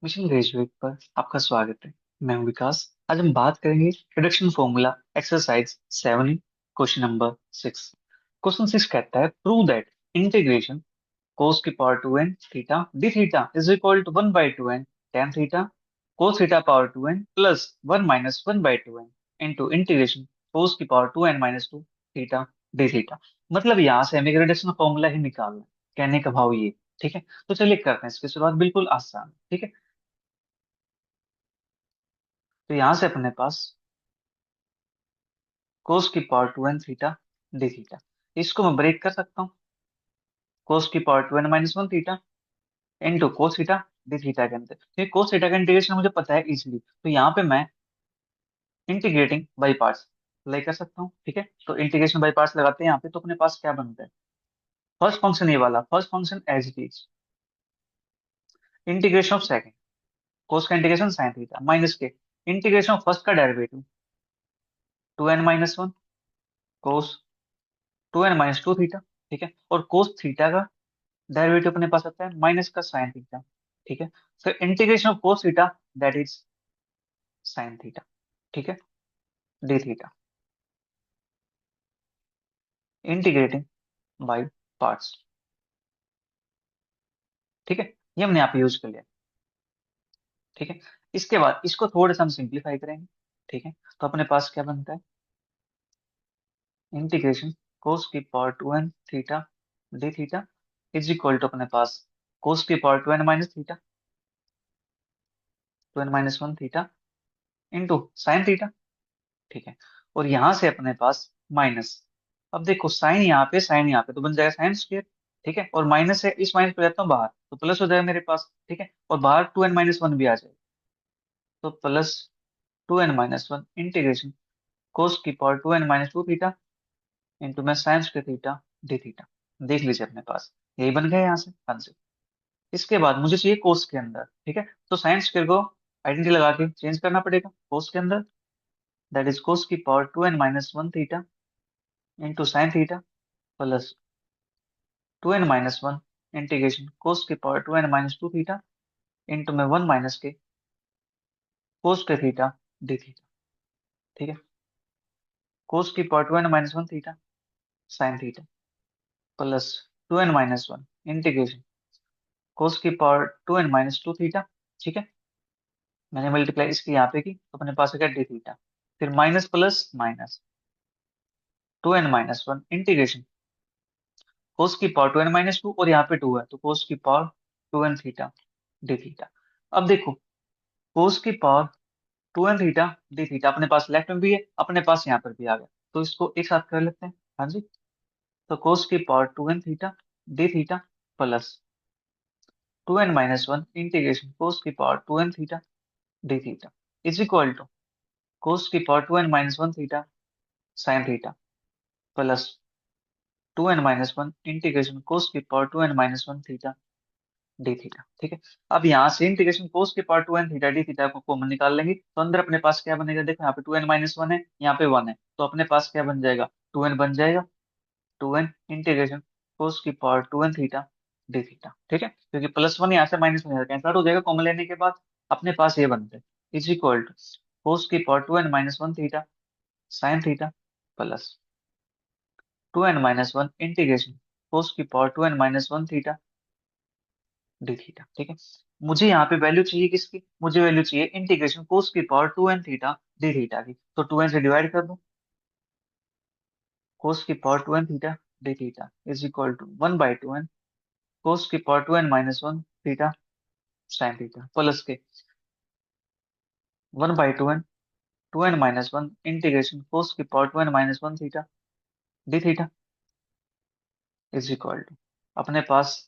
Mission graduate पर आपका स्वागत है। मैं हूं विकास। आज हम बात करेंगे reduction formula exercise 7, question number 6। Question 6 कहता है प्रूव दैट इंटीग्रेशन cos की power 2n theta d theta is equal to 1/2n tan theta cos theta power 2n plus 1 minus 1/2n into integration cos की power 2n minus 2 theta d theta. मतलब यहाँ से हमें reduction formula ही निकालना है। कहने का भाव ये। ठीक है, तो चलिए करते हैं इसकी शुरुआत। बिल्कुल आसान है, ठीक है। तो यहां से अपने पास cos की power 2n theta d theta, इसको मैं ब्रेक कर सकता हूँ। cos की power 2n minus 1 theta into cos theta d theta के अंदर। तो cos थीटा का इंटीग्रेशन मुझे पता है इजीली, तो यहाँ पे मैं इंटीग्रेटिंग बाई पार्ट्स अप्लाई कर सकता हूँ। ठीक है, तो इंटीग्रेशन बाई पार्ट्स लगाते हैं यहाँ पे, तो अपने पास क्या बनता है। फर्स्ट फंक्शन ये वाला, first function as it is integration of second, cos का इंटीग्रेशन sin थीटा माइनस के इंटीग्रेशन ऑफ फर्स्ट का derivative 2n minus 1 cos 2n minus 2 theta. ठीक है, और cos थीटा का डेरिवेटिव अपने पास आता है माइनस का साइन थीटा। ठीक है, फिर integration of cos theta that is sine theta. ठीक है, D theta integrating by parts. ठीक है, ये हमने यहाँ पे यूज कर लिया। ठीक है, इसके बाद इसको थोड़ा सा हम सिंप्लीफाई करेंगे। ठीक है, तो अपने पास क्या बनता है, इंटीग्रेशन कोस की power 2n theta d theta is equal to अपने पास कोस की power 2n minus theta 2n minus 1 theta into sine theta. ठीक है, और यहां से अपने पास माइनस, अब देखो साइन यहाँ पे साइन यहाँ पे तो बन जाएगा साइन स्क्वायर। ठीक है, और माइनस है, इस माइनस को जाता हूँ बाहर तो प्लस हो जाएगा मेरे पास। ठीक है, और बाहर 2n माइनस 1 भी आ जाएगा, तो plus 2n minus 1 integration cos की power 2n minus 2 theta into में sine square theta d theta. देख लीजिए अपने पास यही बन गया यहाँ से आंसर। इसके बाद मुझे चाहिए कोस के अंदर। ठीक है, तो साइन स्क्वायर को आइडेंटिटी लगा के चेंज करना पड़ेगा कोस के अंदर, दैट इज कोस की power 2n minus 1 theta into sine theta plus 2n minus 1 integration cos की power 2n minus 2 theta into में 1 माइनस के कोस के थीटा डी थीटा। ठीक है, कोस की power 2n minus 1 theta sine theta plus 2n minus 1 integration cos की power 2n minus 2 theta. ठीक है, मैंने मल्टीप्लाई इसकी यहाँ पे की तो अपने पास हो गया डी थीटा, फिर minus plus minus 2n minus 1 integration cos की पावर 2n माइनस 2 और यहाँ पे 2 है तो कोस की power 2n theta d theta. अब देखो कोस की power 2n theta d theta अपने पास लेफ्ट में भी है, अपने पास यहाँ पर भी आ गया, तो इसको एक साथ कर लेते हैं। हाँ जी, तो कोस की power 2n theta d theta plus 2n minus 1 integration cos की power 2n theta d theta is equal to cos की power 2n minus 1 theta sine theta plus 2n minus 1 integration cos की power 2n minus 1 theta d theta. ठीक है, अब यहाँ से integration cos के power 2n theta d theta को common निकाल लेंगे, तो अंदर अपने पास क्या बनेगा, देखो यहाँ पे 2n माइनस 1 है, यहाँ पे 1 है, तो अपने पास क्या बन जाएगा, 2n बन जाएगा। 2n इंटीग्रेशन कोस की power 2n theta d theta. ठीक है, क्योंकि प्लस 1 यहाँ से माइनस 1 कैंसिल हो जाएगा कॉमन लेने के बाद, अपने पास ये बनता है इज इक्वल टू कोस की power 2n minus 1 theta sine theta plus 2n minus 1 integration cos की power 2n minus 1 theta d theta. ठीक है, मुझे यहाँ पे वैल्यू चाहिए किसकी, मुझे वैल्यू चाहिए इंटीग्रेशन कोस की power 2n theta d theta की, तो 2n से डिवाइड कर दो, कोस की power 2n theta d theta is equal to 1/2n cos की power 2n minus 1 theta sine theta plus के 1/2n 2n minus 1 integration cos की power 2n minus 1 theta d theta is equal to अपने पास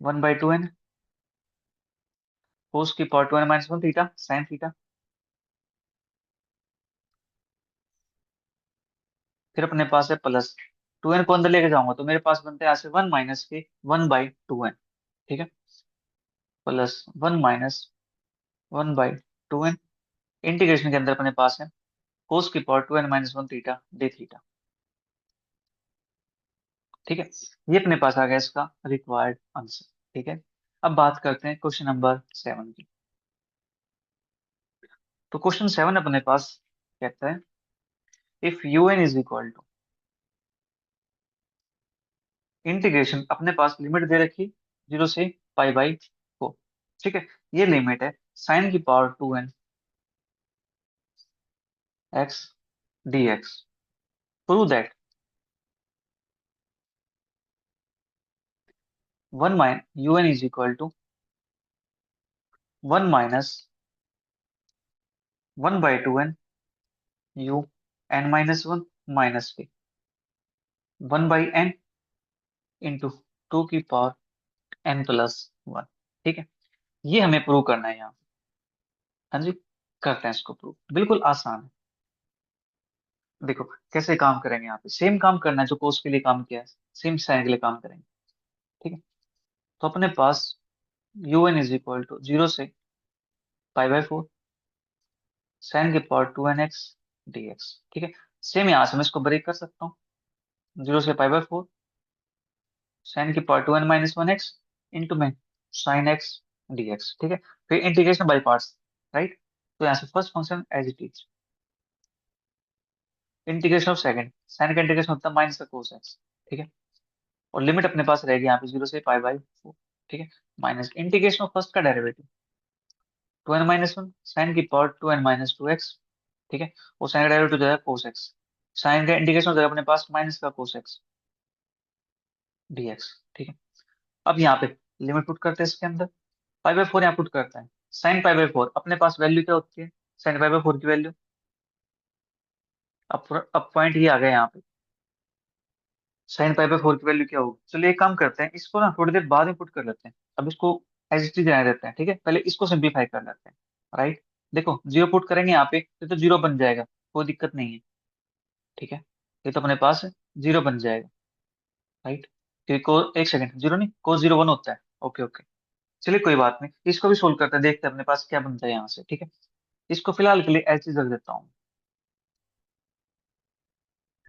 1/2n cos की power 2n minus 1 theta sine theta, फिर अपने पास है प्लस 2n को अंदर लेके जाऊंगा तो मेरे पास बनते हैं यहाँ से 1 माइनस के 1/2n। ठीक है, प्लस 1 माइनस 1/2n इंटीग्रेशन के अंदर अपने पास है कोस की power 2n minus 1 theta d theta. ठीक है, ये अपने पास आ गया इसका रिक्वायर्ड आंसर। ठीक है, अब बात करते हैं क्वेश्चन नंबर 7 की। तो क्वेश्चन 7 अपने पास कहता है if U n is equal to integration, अपने पास लिमिट दे रखी 0 से पाई बाई 4। ठीक है, ये लिमिट है साइन की power 2n x d x. Prove that 1 mine U n is equal to 1 minus 1/2n U n minus 1 minus के 1/n इंटू 2 की पावर n प्लस 1। ठीक है, ये हमें प्रूव करना है यहाँ। हाँ जी, करते हैं इसको प्रूव, बिल्कुल आसान है। देखो कैसे काम करेंगे, यहाँ पे सेम काम करना है जो कोस के लिए काम किया है, सेम साइन के लिए काम करेंगे। ठीक है, तो अपने पास u n is equal to 0 से पाई/4 साइन के पावर 2n x dx। ठीक है, सेम यहाँ से मैं इसको ब्रेक कर सकता हूँ, 0 से पाई/4 साइन की पावर 2n-1 x इंटू में साइन एक्स dx। ठीक है, फिर इंटीग्रेशन बाई पार्ट्स, राइट। तो यहाँ से first function as it is, integration of second, sine का इंटीग्रेशन होता है माइनस का कोस एक्स। ठीक है, और लिमिट अपने पास रहेगी यहाँ पे 0 से पाई/4। ठीक है, माइनस इंटीग्रेशन ऑफ फर्स्ट का डेरिवेटिव 2n-1 साइन की पावर 2n-2x। ठीक है, और साइन का डेरिवेटिव हो जाएगा कोस एक्स, साइन का इंटीग्रेशन हो जाएगा अपने पास माइनस का कोस एक्स dx। ठीक है, अब यहाँ पे लिमिट पुट करते हैं इसके अंदर, पाई/4 यहाँ पुट करता है, साइन पाई/4 अपने पास वैल्यू क्या होती है, साइन पाई/4 की वैल्यू। अब पॉइंट ये आ गया यहाँ पे, साइन पाई/4 की वैल्यू क्या होगी। चलिए एक काम करते हैं, इसको ना थोड़ी देर बाद में पुट कर लेते हैं, अब इसको एज इट इज रहने देते हैं। ठीक है, पहले इसको सिंप्लीफाई कर लेते हैं, राइट। देखो 0 पुट करेंगे यहाँ पे तो 0 बन जाएगा, कोई दिक्कत नहीं है। ठीक है, ये तो अपने पास 0 बन जाएगा, राइट। क्योंकि को एक सेकंड, 0 नहीं, को 0 1 होता है। ओके ओके, चलिए कोई बात नहीं, इसको भी सोल्व करते हैं, देखते हैं अपने पास क्या बनता है यहाँ से। ठीक है, इसको फिलहाल के लिए एज इट रख देता हूँ,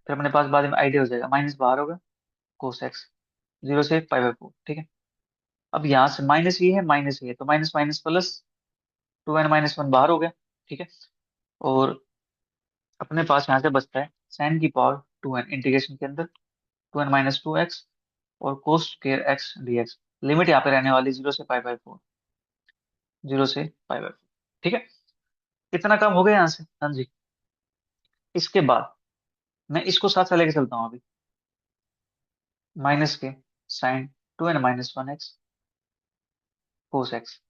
फिर अपने पास बाद में आइडिया हो जाएगा, माइनस बाहर होगा कोस एक्स 0 से पाई/4। ठीक है, अब यहाँ से माइनस ये है, माइनस ये है, तो माइनस माइनस प्लस 2n-1 बाहर हो गया। ठीक है, और अपने पास यहाँ से बचता है साइन की पावर 2n इंटीग्रेशन के अंदर 2n-2x और cos square x dx। Limit यहाँ पे रहने वाली 0 से पाई/4, 0 से पाई/4। ठीक है, इतना काम हो गया यहाँ से। हाँ जी, इसके बाद मैं इसको साथ साथ लेके चलता हूँ अभी, माइनस के sine 2n-1 x cos x,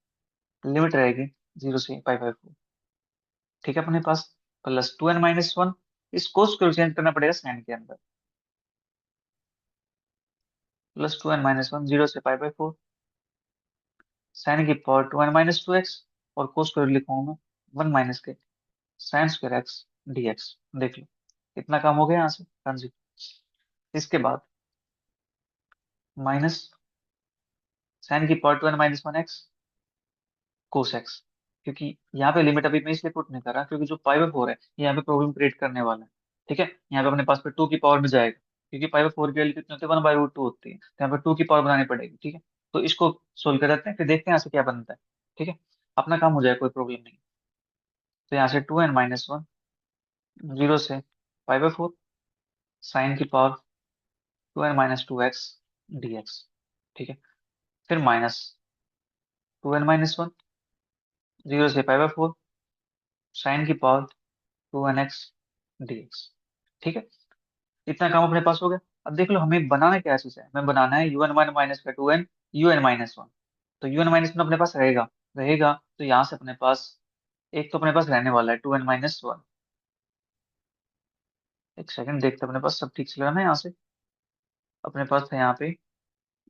limit रहेगी 0 से पाई/4। ठीक है, अपने पास प्लस 2n-1, इस कोस को चेंज करना पड़ेगा साइन के अंदर, प्लस 2n-1 0 से पाई/4 साइन की पावर 2n-2x और कोस को लिखूंगा मैं 1 माइनस के साइन स्क्वायर एक्स dx। देख लो कितना काम हो गया यहाँ से। हाँ जी, इसके बाद माइनस साइन की power 2n-1 x cos x, क्योंकि यहाँ पे लिमिट अभी मैं इसलिए पुट नहीं कर रहा क्योंकि जो पाई/4 है ये यहाँ पे प्रॉब्लम क्रिएट करने वाला है। ठीक है, यहाँ पे अपने पास पे 2 की पावर में जाएगा, क्योंकि पाई/4 की वैल्यू कितनी होती है, 1/√2 होती है, तो यहाँ पे 2 की पावर बनानी पड़ेगी। ठीक है, तो इसको सोल्व कर देते हैं, फिर देखते हैं यहाँ से क्या बनता है। ठीक है, अपना काम हो जाए, कोई प्रॉब्लम नहीं। तो यहाँ से 2n-1 0 से पाई/4 साइन की पावर 2n-2x dx। ठीक है, फिर माइनस 2n-1 0 से पाई/4 साइन की पावर 2n x dx। ठीक है, इतना काम अपने पास हो गया। अब देख लो हमें बनाना क्या चीज है, हमें बनाना है un1 माइनस का 2n un-1। तो un-1 अपने पास रहेगा, रहेगा तो यहाँ से अपने पास एक तो अपने पास रहने वाला है 2n-1। एक सेकंड देखते हैं अपने पास सब ठीक चल रहा है ना यहाँ से। अपने पास था यहाँ पे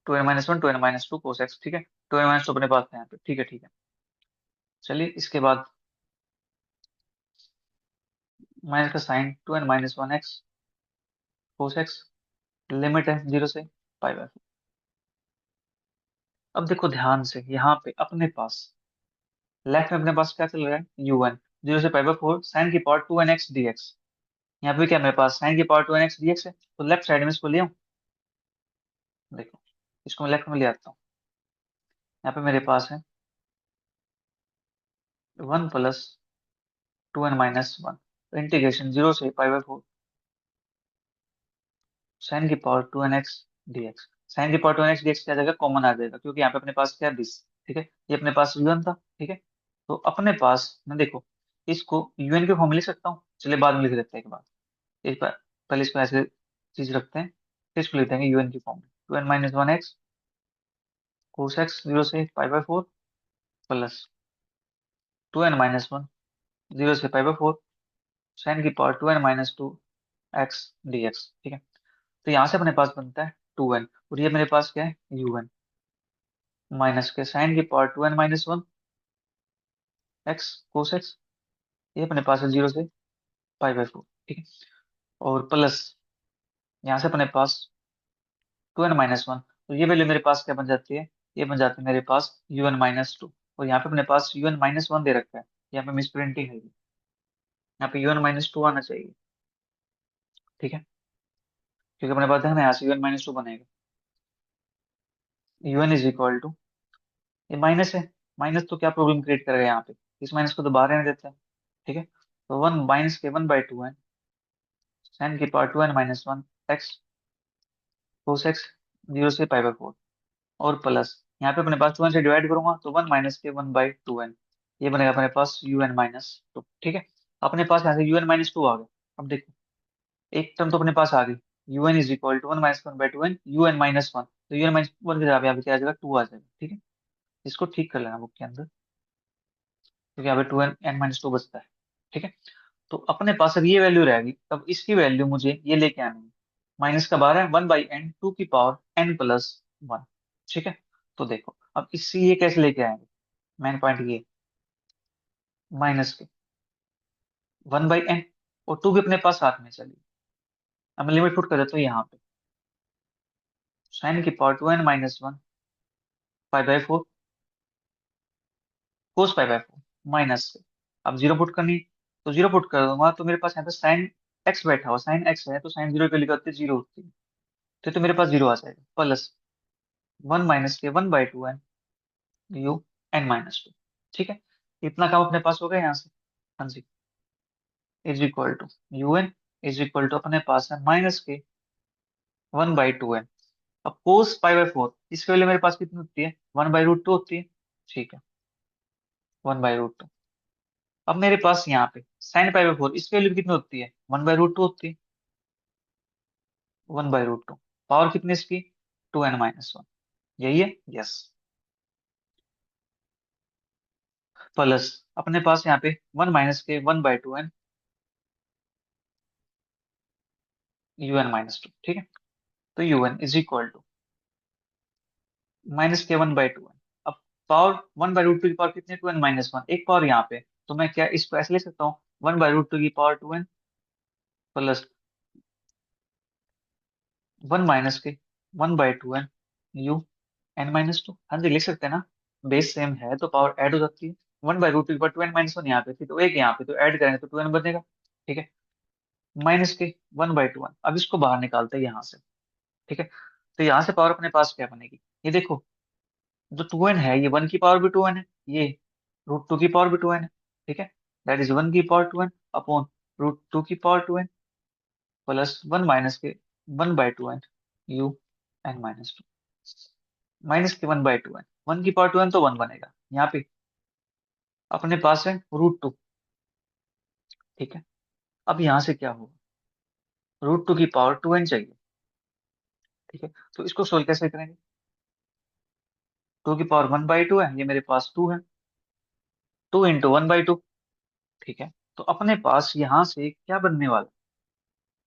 2n-1 2n-2 कोस एक्स। ठीक है, 2n-2 अपने पास था यहाँ पे। ठीक है ठीक है, चलिए इसके बाद माइनस का sine 2n-1 x cos x, limit है 0 से पाई/4। अब देखो ध्यान से, यहाँ पे अपने पास लेफ्ट में अपने पास क्या चल रहा है, u1 0 से पाई/4 साइन की पावर 2n x dx। यहाँ पे क्या मेरे पास साइन की पावर 2n x dx है, तो लेफ्ट साइड में इसको ले आऊं। देखो इसको मैं लेफ्ट में ले आता हूँ, यहाँ पे मेरे पास है 1 प्लस 2n-1, तो इंटीग्रेशन 0 से π/4 साइन की पावर 2nx dx। साइन की पावर 2nx dx क्या आ जाएगा, कॉमन आ जाएगा, क्योंकि यहाँ पे अपने पास क्या है, दिस। ठीक है, ये अपने पास un था। ठीक है, तो अपने पास मैं देखो इसको un के फॉर्म में लिख सकता हूँ, चलिए बाद में लिख देते हैं एक बार। एक बार पहले इसको ऐसे चीज रखते हैं, फिर इसको लिख देंगे un की फॉर्म में। 2n-1 x कोस x 0 से π/4 प्लस 2n-1 0 से π/4 साइन की पावर 2n-2 x dx। ठीक है, तो यहाँ से अपने पास बनता है 2n, और ये मेरे पास क्या है, un माइनस के साइन की पावर 2n-1 x कोस x, ये अपने पास है 0 से π/4। ठीक है, और प्लस यहाँ से अपने पास 2n-1, तो ये वैल्यू मेरे पास क्या बन जाती है, ये बन जाती है मेरे पास un-2। और यहाँ पे अपने पास un-1 दे रखा है, यहाँ पे मिस प्रिंटिंग है, यहाँ पे un-2 आना चाहिए। ठीक है, क्योंकि अपने पास देखना यहाँ से un-2 बनेगा। un इज इक्वल टू, ये माइनस है, माइनस तो क्या प्रॉब्लम क्रिएट करेगा यहाँ पे, इस माइनस को तो बाहर रहने देता है। ठीक है, तो 1 - के 1/2n साइन की पावर 2n-1 x कोस x 0 से π/4, और प्लस यहाँ पे अपने पास 2n से डिवाइड करूंगा तो 1 - के 1/2n, ये बनेगा अपने पास un-2। ठीक है, अपने पास यहाँ से un-2 आ गया। अब देखो एक टर्म तो अपने पास आ गई, un इज इक्वल टू 1 - के 1/2n un-1, तो un-1 की जगह पे यहाँ पे क्या आ जाएगा, 2 आ जाएगा। ठीक है, इसको ठीक कर लेना बुक के अंदर, क्योंकि यहाँ पे 2n-2 बचता है। ठीक है, तो अपने पास अब ये वैल्यू रहेगी, तब इसकी वैल्यू मुझे ये लेके आनी है, माइनस का 12 है, 1/n2 की पावर n+1। ठीक है, तो देखो अब इससे ये कैसे लेके आएंगे, मेन पॉइंट ये, माइनस के 1/n और 2 भी अपने पास साथ में चलिए। अब मैं लिमिट पुट कर देता हूँ यहाँ पे, साइन की पावर 2n-1 π/4 कोस π/4 माइनस से, अब जीरो पुट करनी, तो जीरो पुट कर दूंगा तो मेरे पास यहाँ पे साइन एक्स बैठा हुआ, साइन एक्स है तो साइन जीरो के लिए करते जीरो होती है, तो मेरे पास जीरो आ जाएगा, प्लस 1 - के 1/2n un-2। ठीक है, इतना काम अपने पास हो गया यहाँ से। हाँ जी, is equal to un is equal to अपने पास है -के 1/2n। अब कोस π/4 इसके वैल्यू मेरे पास कितनी होती है, 1/√2 होती है। ठीक है, 1/√2। अब मेरे पास यहाँ पे साइन π/4 इसकी वैल्यू कितनी होती है, 1/√2 होती है, 1/√2। पावर कितनी इसकी, 2n-1, यही है, यस। प्लस अपने पास यहाँ पे 1 - के 1/2n un-2। ठीक है, तो un इज इक्वल टू -के 1/2n। अब पावर 1/√2 की पावर कितनी है, 2n-1, एक पावर यहाँ पे, तो मैं क्या इसको ऐसे लिख सकता हूँ, 1/√2 की पावर 2n प्लस 1 - के 1/2n un-2। हाँ जी, लिख सकते हैं ना, बेस सेम है तो पावर ऐड हो जाती है। 1/√2 की पावर 2n-1 यहाँ पे थी, तो एक यहाँ पे, तो ऐड करेंगे तो 2n बनेगा। ठीक है, -के 1/2n, अब इसको बाहर निकालते हैं यहाँ से। ठीक है, तो यहाँ से पावर अपने पास क्या बनेगी, ये देखो जो 2n है, ये 1 की पावर भी 2n है, ये √2 की पावर भी 2n है। ठीक है, दैट इज 1 की पावर 2n अपॉन √2 की पावर 2n प्लस 1 - के 1/2n un-2। -के 1/2n, 1 की पावर 2n तो 1 बनेगा यहाँ पे, अपने पास है √2। ठीक है, अब यहाँ से क्या होगा, √2 की पावर 2n चाहिए। ठीक है, तो इसको सोल्व कैसे करेंगे, 2 की पावर 1/2 है, ये मेरे पास 2 है, 2 × 1/2। ठीक है, तो अपने पास यहाँ से क्या बनने वाला,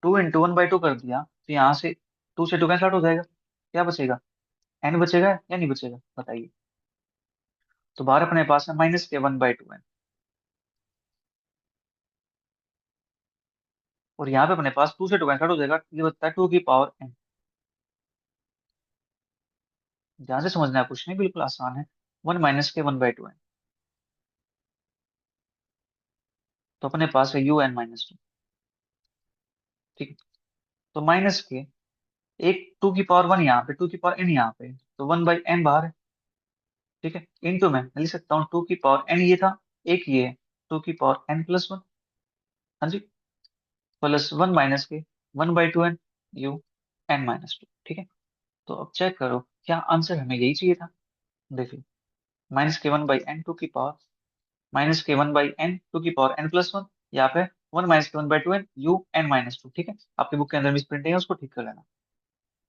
2 × 1/2 कर दिया तो यहाँ से 2 से 2 कैंसिल आउट हो जाएगा, क्या बचेगा, n बचेगा या नहीं बचेगा बताइए। तो बाहर अपने पास है -के 1/2n, और यहाँ पे अपने पास 2 से 2 कैंसिल आउट हो जाएगा, ये बचता है 2 की पावर n। ध्यान से समझना है, कुछ नहीं, बिल्कुल आसान है। 1 - के 1/2n, तो अपने पास है un-2। ठीक है, तो माइनस के एक 2 की पावर 1 यहाँ पे, 2 की पावर n यहाँ पे, तो 1/n बाहर है। ठीक है, इनटू में लिख सकता हूँ 2 की पावर n ये था, एक ये है, 2 की पावर n+1। हाँ जी, प्लस वन माइनस के one by two n you n minus two. ठीक है, तो अब चेक करो क्या आंसर हमें यही चाहिए था। देखिए, माइनस के वन बाई एन टू की पावर, माइनस के वन बाई एन टू की पावर एन प्लस वन, या फिर वन माइनस के one by two n you n minus two. ठीक है, आपकी बुक के अंदर मिस प्रिंटिंग है, उसको ठीक कर लेना।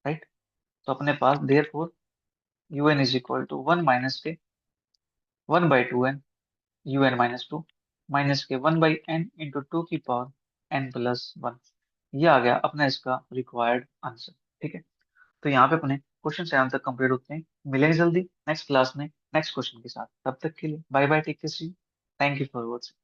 राइट, तो अपने पास therefore u n is equal to one minus के one by two n you n minus two, minus के one by n into two की पावर एन प्लस वन। ये आ गया अपना इसका रिक्वायर्ड आंसर। ठीक है, तो यहाँ पे अपने क्वेश्चन से आंसर कंप्लीट होते हैं। मिलेंगे जल्दी नेक्स्ट क्लास में नेक्स्ट क्वेश्चन के साथ, तब तक के लिए bye bye, take care, see, thank you for watching.